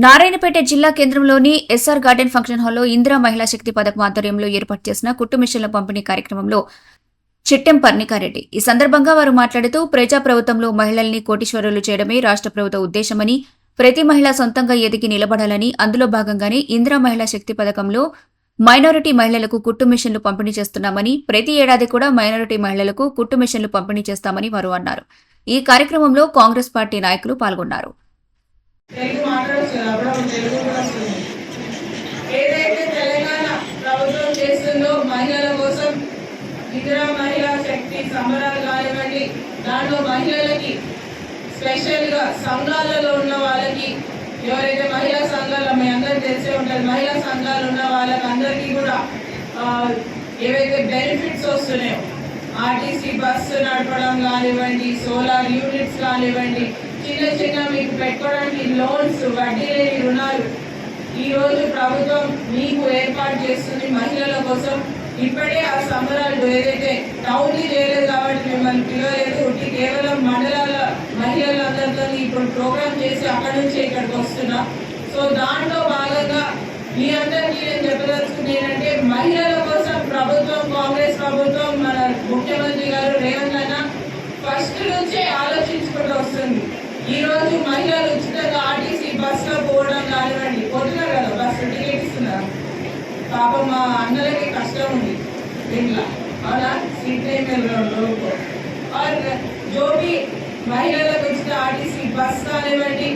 నారాయణపేట జిల్లా కేంద్రంలోని SR garden function హాల్లో ఇందిరా మహిళా శక్తి పథకం ఆధ్వర్యంలో ఏర్పాటు చేసిన కుట్టు మిషన్ల పంపిణీ కార్యక్రమంలో చిట్టెం పర్ణికారెడ్డి ఈ సందర్భంగా వారు మాట్లాడుతూ ప్రజాప్రభుత్వంలో మహిళల్ని కోటీశ్వరులు చేయడమే రాష్ట్ర ప్రభుత్వ ఉద్దేశమని, ప్రతి మహిళ సొంతంగా ఎదిగి నిలబడాలని, అందులో భాగంగానే ఇందిరా మహిళా శక్తి పథకంలో మైనారిటీ మహిళలకు కుట్టు మిషన్లు పంపిణీ చేస్తున్నామని, ప్రతి ఏడాది కూడా మైనారిటీ మహిళలకు కుట్టు మిషన్లు పంపిణీ చేస్తామని వారు అన్నారు. ఈ కార్యక్రమంలో కాంగ్రెస్ పార్టీ నాయకులు పాల్గొన్నారు. తెలుగు మాట్లాడచ్చు అప్పుడు తెలుగు కూడా వస్తుంది. ఏదైతే తెలంగాణ ప్రభుత్వం చేస్తుందో మహిళల కోసం ఇందిరా మహిళా శక్తి సంబరాలు కానివ్వండి, దాంట్లో మహిళలకి స్పెషల్గా సంఘాలలో ఉన్న వాళ్ళకి, ఎవరైతే మహిళా సంఘాలు మీ అందరికీ తెలిసే ఉంటుంది, మహిళా సంఘాలు ఉన్న వాళ్ళకి అందరికీ కూడా ఏవైతే బెనిఫిట్స్ వస్తున్నాయో, ఆర్టీసీ బస్సు నడపడం కానివ్వండి, సోలార్ యూనిట్స్ కానివ్వండి, చిన్న చిన్న మీకు పెట్టుకోవడానికి లోన్స్, వడ్డీ లేని రుణాలు ఈరోజు ప్రభుత్వం మీకు ఏర్పాటు చేస్తుంది మహిళల కోసం. ఇప్పుడే ఆ సంబరాలు ఏదైతే టౌన్లు చేయలేదు కాబట్టి మిమ్మల్ని పిలవలేదు, కేవలం మండలాల మహిళలందరితో ఇప్పుడు ప్రోగ్రామ్ చేసి అక్కడి నుంచి ఇక్కడికి వస్తున్నా. సో దాంట్లో భాగంగా మీ అందరికీ నేను చెప్పదలుచుకుంది ఏంటంటే, మహిళల కోసం ప్రభుత్వం, కాంగ్రెస్ ప్రభుత్వం, మన ముఖ్యమంత్రి గారు రేవంత్ అన్న ఫస్ట్ నుంచే ఆలోచించుకుంటూ వస్తుంది. ఈ రోజు మహిళలు ఉచితంగా ఆర్టీసీ బస్సులో పోవడం కానివ్వండి, పోతున్నారు కదా, బస్సు టికెట్ ఇస్తున్నారు. పాపం మా అన్నలకి కష్టం ఉంది దీంట్లో, అవునా, సీట్ जो भी మహిళలకు ఉచిత ఆర్టీసీ బస్ కానివ్వండి,